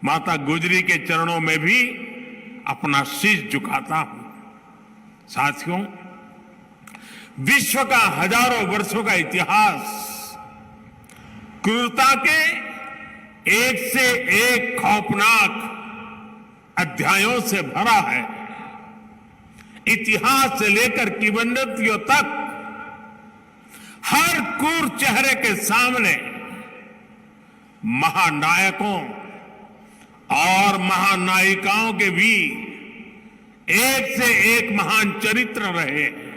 माता गुजरी के चरणों में भी अपना शीश झुकाता हूं। साथियों, विश्व का हजारों वर्षों का इतिहास क्रूरता के एक से एक खौफनाक अध्यायों से भरा है। इतिहास से लेकर किंवदंतियों तक हर क्रूर चेहरे के सामने महानायकों और महानायिकाओं के भी एक से एक महान चरित्र रहे हैं।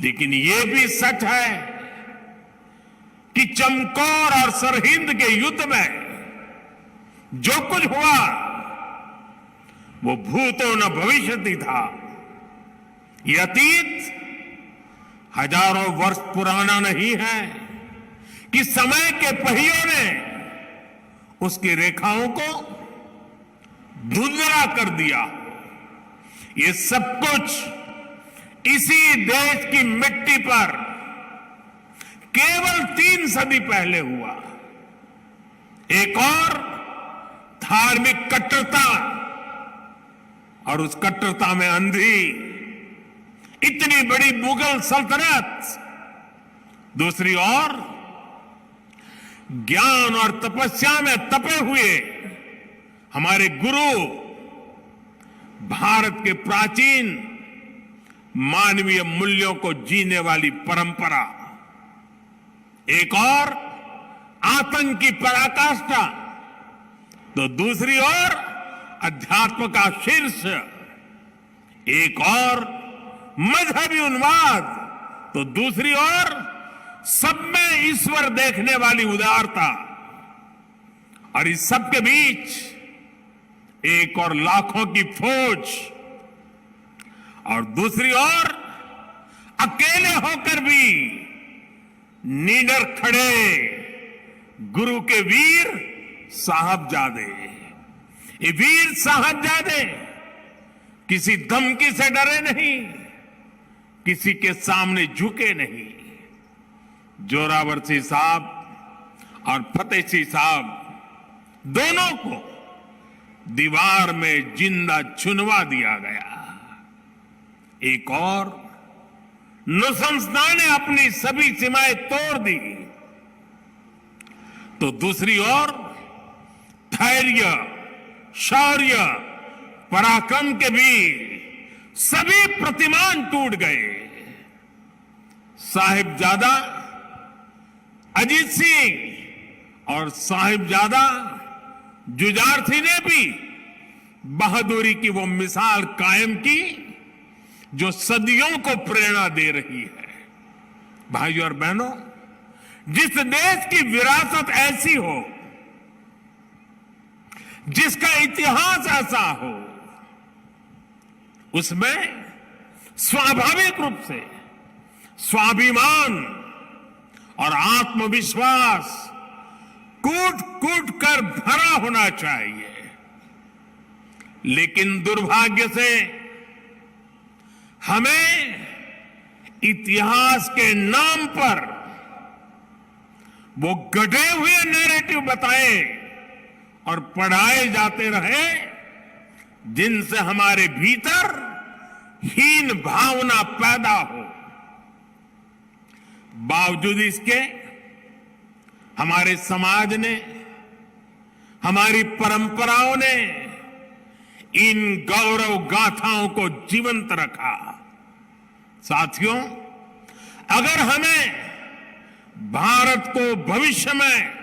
लेकिन ये भी सच है कि चमकौर और सरहिंद के युद्ध में जो कुछ हुआ वो भूतो न भविष्यति था। ये अतीत हजारों वर्ष पुराना नहीं है कि समय के पहियों ने उसकी रेखाओं को धुंधला कर दिया। ये सब कुछ इसी देश की मिट्टी पर केवल 3 सदी पहले हुआ। एक और धार्मिक कट्टरता और उस कट्टरता में अंधी इतनी बड़ी मुगल सल्तनत, दूसरी ओर ज्ञान और तपस्या में तपे हुए हमारे गुरु, भारत के प्राचीन मानवीय मूल्यों को जीने वाली परंपरा, एक और आतंक की पराकाष्ठा, तो दूसरी ओर अध्यात्म का शीर्ष, एक और मजहबी उन्माद, तो दूसरी ओर सब में ईश्वर देखने वाली उदारता, और इस सब के बीच एक और लाखों की फौज, और दूसरी ओर अकेले होकर भी निडर खड़े गुरु के वीर साहबजादे। ये वीर साहबजादे किसी धमकी से डरे नहीं, किसी के सामने झुके नहीं। जोरावर सिंह साहब और फतेह सिंह साहब दोनों को दीवार में जिंदा चुनवा दिया गया। एक और नृशंसता ने अपनी सभी सीमाएं तोड़ दी, तो दूसरी ओर धैर्य, शौर्य, पराक्रम के भी सभी प्रतिमान टूट गए। साहिबजादा अजीत सिंह और साहिबजादा जुझार सिंह ने भी बहादुरी की वो मिसाल कायम की जो सदियों को प्रेरणा दे रही है। भाइयों और बहनों, जिस देश की विरासत ऐसी हो, जिसका इतिहास ऐसा हो, उसमें स्वाभाविक रूप से स्वाभिमान और आत्मविश्वास कूट कूट कर भरा होना चाहिए। लेकिन दुर्भाग्य से हमें इतिहास के नाम पर वो गढ़े हुए नैरेटिव बताए और पढ़ाए जाते रहे, जिनसे हमारे भीतर हीन भावना पैदा हो। बावजूद इसके हमारे समाज ने, हमारी परंपराओं ने इन गौरव गाथाओं को जीवंत रखा। साथियों, अगर हमें भारत को भविष्य में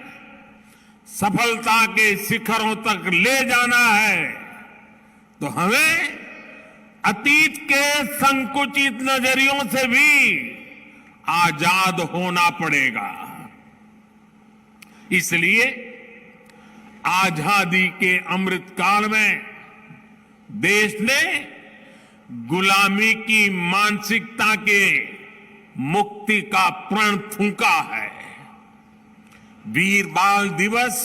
सफलता के शिखरों तक ले जाना है, तो हमें अतीत के संकुचित नजरियों से भी आजाद होना पड़ेगा। इसलिए आजादी के अमृत काल में देश ने गुलामी की मानसिकता के मुक्ति का प्रण फूंका है। वीर बाल दिवस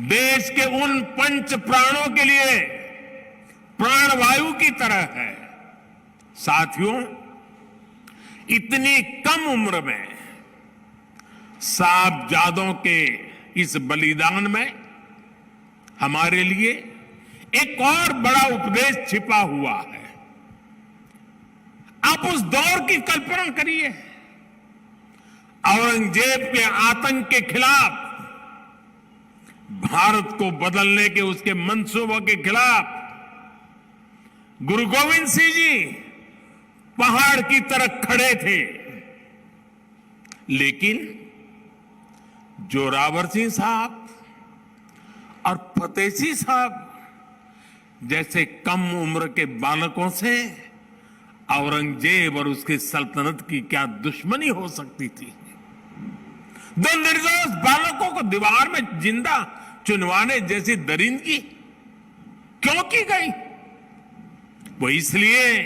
देश के उन पंच प्राणों के लिए प्राणवायु की तरह है। साथियों, इतनी कम उम्र में साहबजादों के इस बलिदान में हमारे लिए एक और बड़ा उपदेश छिपा हुआ है। आप उस दौर की कल्पना करिए, औरंगजेब के आतंक के खिलाफ, भारत को बदलने के उसके मंसूबों के खिलाफ गुरु गोविंद सिंह जी पहाड़ की तरह खड़े थे। लेकिन जोरावर सिंह साहब और फतेह सिंह साहब जैसे कम उम्र के बालकों से औरंगजेब और उसकी सल्तनत की क्या दुश्मनी हो सकती थी। दो निर्दोष बालकों को दीवार में जिंदा चुनवाने जैसी दरिंदगी क्यों की गई? वो इसलिए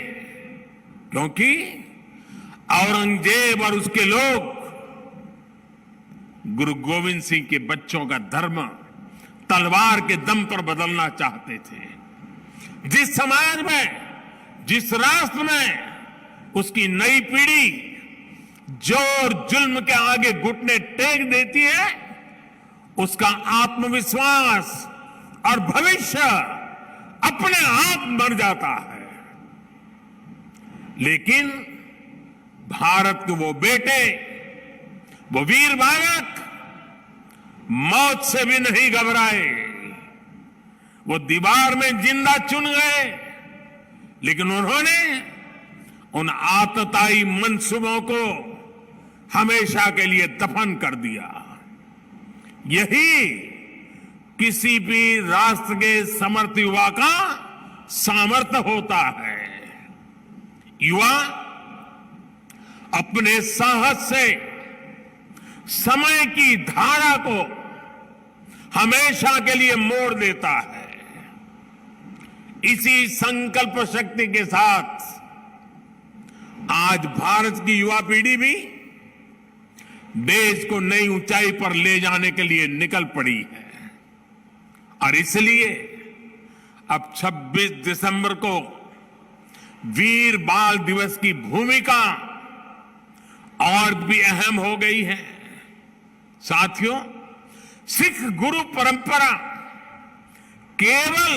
क्योंकि औरंगजेब और उसके लोग गुरु गोविंद सिंह के बच्चों का धर्म तलवार के दम पर बदलना चाहते थे। जिस समाज में, जिस राष्ट्र में उसकी नई पीढ़ी जोर जुल्म के आगे घुटने टेक देती है, उसका आत्मविश्वास और भविष्य अपने आप मर जाता है। लेकिन भारत के वो बेटे, वो वीर बालक मौत से भी नहीं घबराए। वो दीवार में जिंदा चुन गए, लेकिन उन्होंने उन आतताई मंसूबों को हमेशा के लिए दफन कर दिया। यही किसी भी राष्ट्र के समर्थ युवा का सामर्थ्य होता है। युवा अपने साहस से समय की धारा को हमेशा के लिए मोड़ देता है। इसी संकल्प शक्ति के साथ आज भारत की युवा पीढ़ी भी देश को नई ऊंचाई पर ले जाने के लिए निकल पड़ी है। और इसलिए अब 26 दिसंबर को वीर बाल दिवस की भूमिका और भी अहम हो गई है। साथियों, सिख गुरु परंपरा केवल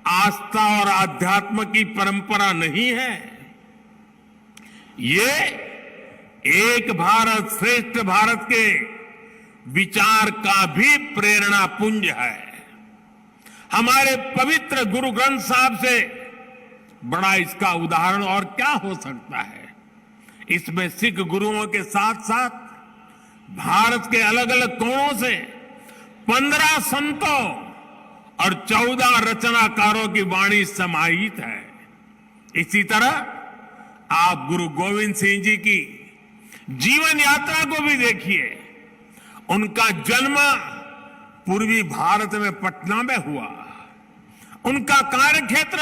आस्था और आध्यात्म की परंपरा नहीं है, ये एक भारत श्रेष्ठ भारत के विचार का भी प्रेरणा पुंज है। हमारे पवित्र गुरु ग्रंथ साहब से बड़ा इसका उदाहरण और क्या हो सकता है। इसमें सिख गुरुओं के साथ साथ भारत के अलग अलग कोणों से 15 संतों और 14 रचनाकारों की वाणी समाहित है। इसी तरह आप गुरु गोविंद सिंह जी की जीवन यात्रा को भी देखिए। उनका जन्म पूर्वी भारत में पटना में हुआ। उनका कार्यक्षेत्र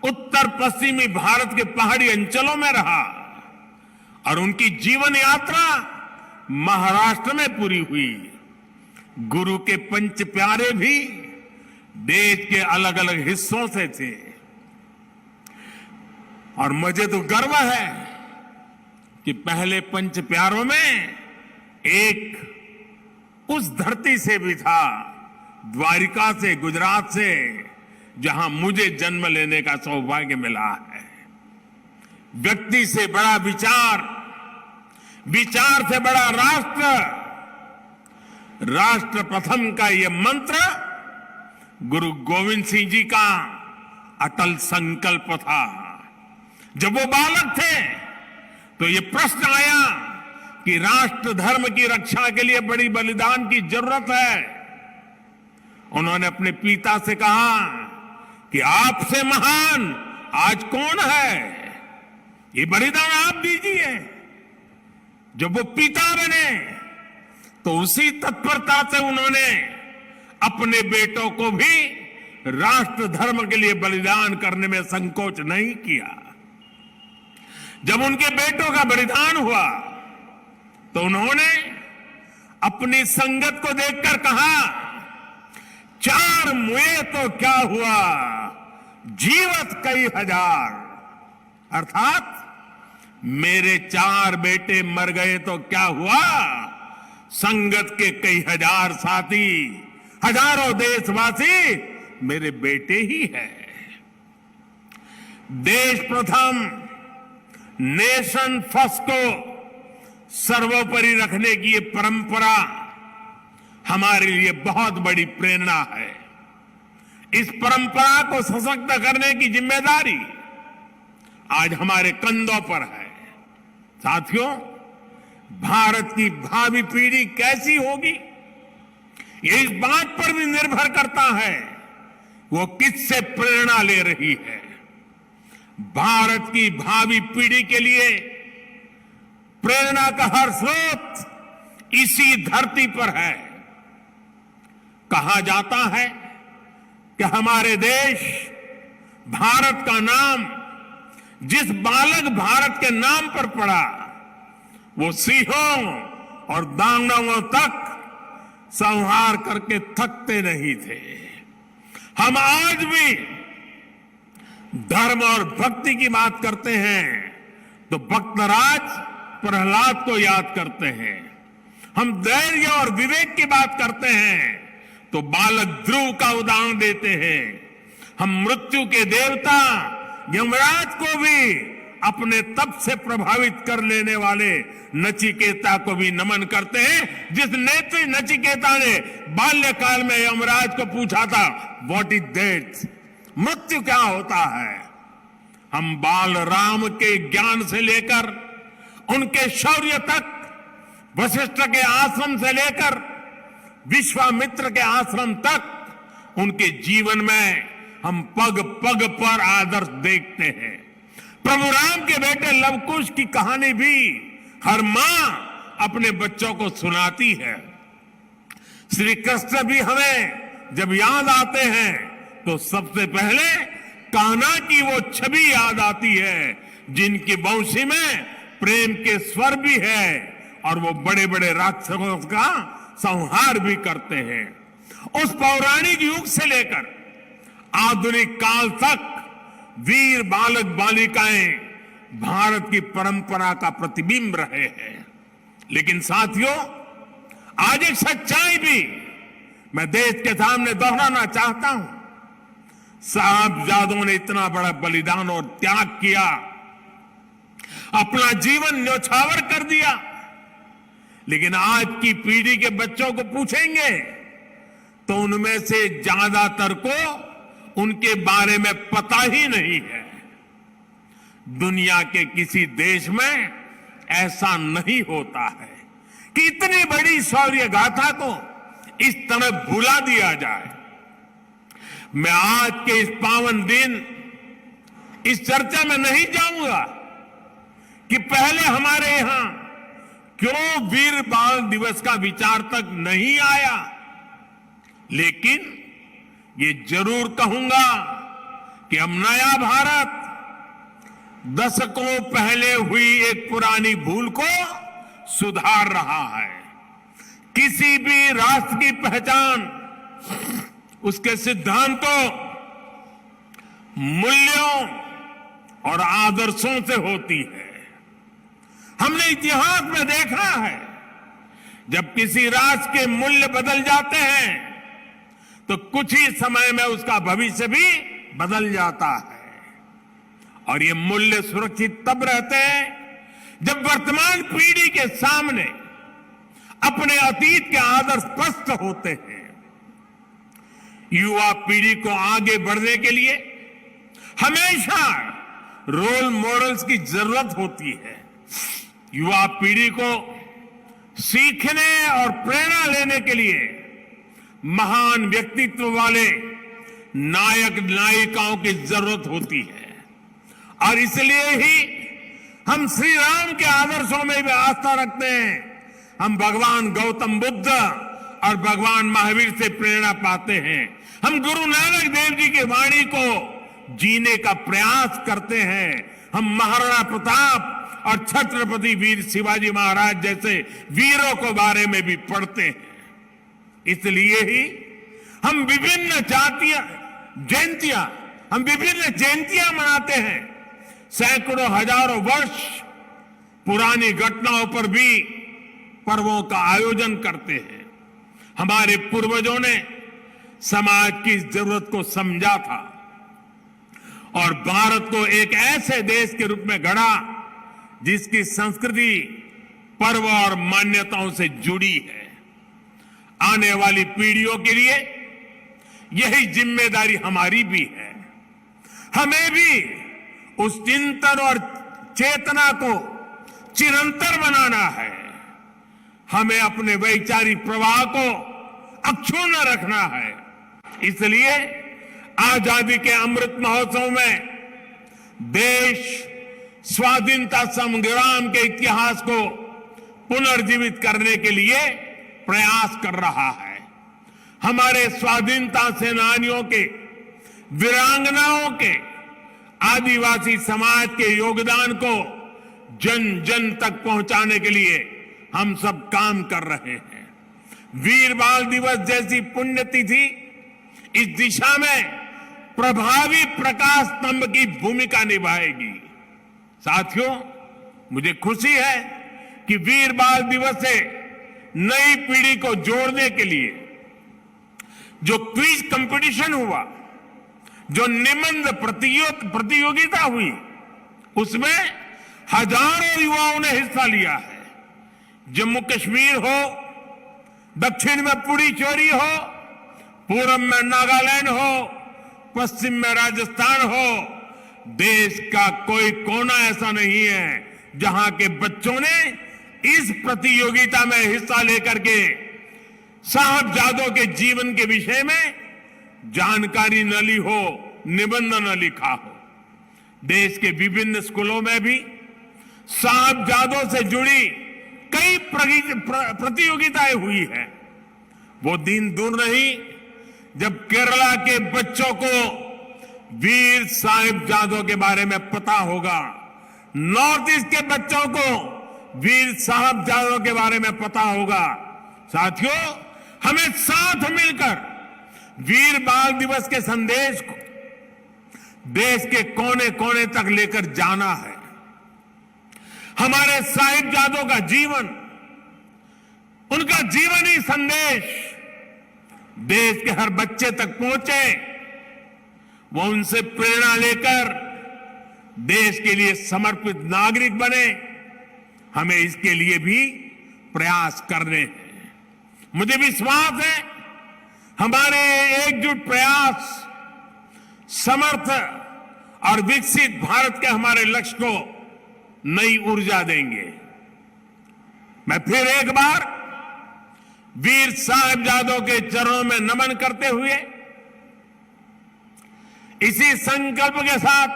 उत्तर पश्चिमी भारत के पहाड़ी अंचलों में रहा और उनकी जीवन यात्रा महाराष्ट्र में पूरी हुई। गुरु के पंच प्यारे भी देश के अलग अलग हिस्सों से थे। और मुझे तो गर्व है कि पहले पंच प्यारों में एक उस धरती से भी था, द्वारिका से, गुजरात से, जहां मुझे जन्म लेने का सौभाग्य मिला है। व्यक्ति से बड़ा विचार, विचार से बड़ा राष्ट्र, राष्ट्र प्रथम का यह मंत्र गुरु गोविंद सिंह जी का अटल संकल्प था। जब वो बालक थे तो ये प्रश्न आया कि राष्ट्र धर्म की रक्षा के लिए बड़ी बलिदान की जरूरत है। उन्होंने अपने पिता से कहा कि आपसे महान आज कौन है, ये बलिदान आप दीजिए। जब वो पिता बने तो उसी तत्परता से उन्होंने अपने बेटों को भी राष्ट्र धर्म के लिए बलिदान करने में संकोच नहीं किया। जब उनके बेटों का बलिदान हुआ तो उन्होंने अपनी संगत को देखकर कहा, 4 मुए तो क्या हुआ, जीवत कई हजार। अर्थात मेरे 4 बेटे मर गए तो क्या हुआ, संगत के कई हजार साथी हजारों देशवासी मेरे बेटे ही हैं। देश प्रथम, नेशन फर्स्ट को सर्वोपरि रखने की ये परंपरा हमारे लिए बहुत बड़ी प्रेरणा है। इस परंपरा को सशक्त करने की जिम्मेदारी आज हमारे कंधों पर है। साथियों, भारत की भावी पीढ़ी कैसी होगी, ये इस बात पर भी निर्भर करता है वो किससे प्रेरणा ले रही है। भारत की भावी पीढ़ी के लिए प्रेरणा का हर स्रोत इसी धरती पर है। कहा जाता है कि हमारे देश भारत का नाम जिस बालक भारत के नाम पर पड़ा वो सिंहों और दानवों तक संहार करके थकते नहीं थे। हम आज भी धर्म और भक्ति की बात करते हैं तो भक्तराज प्रहलाद को याद करते हैं। हम धैर्य और विवेक की बात करते हैं तो बालक ध्रुव का उदाहरण देते हैं। हम मृत्यु के देवता यमराज को भी अपने तप से प्रभावित कर लेने वाले नचिकेता को भी नमन करते हैं, जिस नेत्री नचिकेता ने बाल्यकाल में यमराज को पूछा था, व्हाट इज डेथ, मृत्यु क्या होता है। हम बाल राम के ज्ञान से लेकर उनके शौर्य तक, वशिष्ठ के आश्रम से लेकर विश्वामित्र के आश्रम तक, उनके जीवन में हम पग पग पर आदर्श देखते हैं। प्रभु राम के बेटे लवकुश की कहानी भी हर मां अपने बच्चों को सुनाती है। श्री कृष्ण भी हमें जब याद आते हैं तो सबसे पहले कान्हा की वो छवि याद आती है जिनकी बंशी में प्रेम के स्वर भी है और वो बड़े बड़े राक्षसों का संहार भी करते हैं। उस पौराणिक युग से लेकर आधुनिक काल तक वीर बालक बालिकाएं भारत की परंपरा का प्रतिबिंब रहे हैं। लेकिन साथियों, आज एक सच्चाई भी मैं देश के सामने दोहराना चाहता हूं। साहबजादों ने इतना बड़ा बलिदान और त्याग किया, अपना जीवन न्यौछावर कर दिया, लेकिन आज की पीढ़ी के बच्चों को पूछेंगे तो उनमें से ज्यादातर को उनके बारे में पता ही नहीं है। दुनिया के किसी देश में ऐसा नहीं होता है कि इतनी बड़ी शौर्य गाथा को इस तरह भुला दिया जाए। मैं आज के इस पावन दिन इस चर्चा में नहीं जाऊंगा कि पहले हमारे यहां क्यों वीर बाल दिवस का विचार तक नहीं आया, लेकिन ये जरूर कहूंगा कि अब नया भारत दशकों पहले हुई एक पुरानी भूल को सुधार रहा है। किसी भी राष्ट्र की पहचान उसके सिद्धांतों, मूल्यों और आदर्शों से होती है। हमने इतिहास में देखा है, जब किसी राष्ट्र के मूल्य बदल जाते हैं तो कुछ ही समय में उसका भविष्य भी बदल जाता है। और ये मूल्य सुरक्षित तब रहते हैं जब वर्तमान पीढ़ी के सामने अपने अतीत के आदर्श स्पष्ट होते हैं। युवा पीढ़ी को आगे बढ़ने के लिए हमेशा रोल मॉडल्स की जरूरत होती है। युवा पीढ़ी को सीखने और प्रेरणा लेने के लिए महान व्यक्तित्व वाले नायक नायिकाओं की जरूरत होती है। और इसलिए ही हम श्री राम के आदर्शों में भी आस्था रखते हैं। हम भगवान गौतम बुद्ध और भगवान महावीर से प्रेरणा पाते हैं। हम गुरु नानक देव जी की वाणी को जीने का प्रयास करते हैं। हम महाराणा प्रताप और छत्रपति वीर शिवाजी महाराज जैसे वीरों के बारे में भी पढ़ते हैं। इसलिए ही हम विभिन्न जयंतियां मनाते हैं। सैकड़ों हजारों वर्ष पुरानी घटनाओं पर भी पर्वों का आयोजन करते हैं। हमारे पूर्वजों ने समाज की जरूरत को समझा था और भारत को एक ऐसे देश के रूप में गढ़ा जिसकी संस्कृति पर्व और मान्यताओं से जुड़ी है। आने वाली पीढ़ियों के लिए यही जिम्मेदारी हमारी भी है। हमें भी उस चिंतन और चेतना को चिरंतर बनाना है। हमें अपने वैचारिक प्रवाह को अक्षुण्ण रखना है। इसलिए आजादी के अमृत महोत्सव में देश स्वाधीनता संग्राम के इतिहास को पुनर्जीवित करने के लिए प्रयास कर रहा है। हमारे स्वाधीनता सेनानियों के, वीरांगनाओं के, आदिवासी समाज के योगदान को जन जन तक पहुंचाने के लिए हम सब काम कर रहे हैं। वीर बाल दिवस जैसी पुण्यतिथि इस दिशा में प्रभावी प्रकाश स्तंभ की भूमिका निभाएगी। साथियों, मुझे खुशी है कि वीर बाल दिवस से नई पीढ़ी को जोड़ने के लिए जो क्विज कंपटीशन हुआ, जो निबंध प्रतियोगिता हुई, उसमें हजारों युवाओं ने हिस्सा लिया है। जम्मू कश्मीर हो, दक्षिण में पुडुचेरी हो, पूर्व में नागालैंड हो, पश्चिम में राजस्थान हो, देश का कोई कोना ऐसा नहीं है जहां के बच्चों ने इस प्रतियोगिता में हिस्सा लेकर के साहबजादों के जीवन के विषय में जानकारी न ली हो, निबंध न लिखा हो। देश के विभिन्न स्कूलों में भी साहबजादों से जुड़ी कई प्रतियोगिताएं हुई हैं। वो दिन दूर नहीं जब केरला के बच्चों को वीर साहिबजादों के बारे में पता होगा, नॉर्थ ईस्ट के बच्चों को वीर साहिबजादों के बारे में पता होगा। साथियों, हमें साथ मिलकर वीर बाल दिवस के संदेश को देश के कोने कोने तक लेकर जाना है। हमारे साहिबजादों का जीवन, उनका जीवनी संदेश देश के हर बच्चे तक पहुंचे, वो उनसे प्रेरणा लेकर देश के लिए समर्पित नागरिक बने। हमें इसके लिए भी प्रयास करने हैं। मुझे विश्वास है हमारे एकजुट प्रयास समर्थ और विकसित भारत के हमारे लक्ष्य को नई ऊर्जा देंगे। मैं फिर एक बार वीर साहिबजादों के चरणों में नमन करते हुए इसी संकल्प के साथ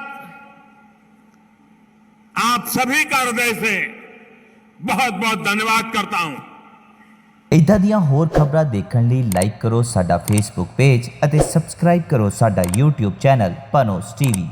आप सभी का हृदय से बहुत बहुत धन्यवाद करता हूं। ਇਦਾਂ ਦੀਆਂ ਹੋਰ ਖਬਰਾਂ ਦੇਖਣ ਲਈ ਲਾਈਕ ਕਰੋ ਸਾਡਾ ਫੇਸਬੁੱਕ ਪੇਜ ਅਤੇ ਸਬਸਕ੍ਰਾਈਬ ਕਰੋ ਸਾਡਾ YouTube ਚੈਨਲ ਪਨੋਸ ਟੀਵੀ।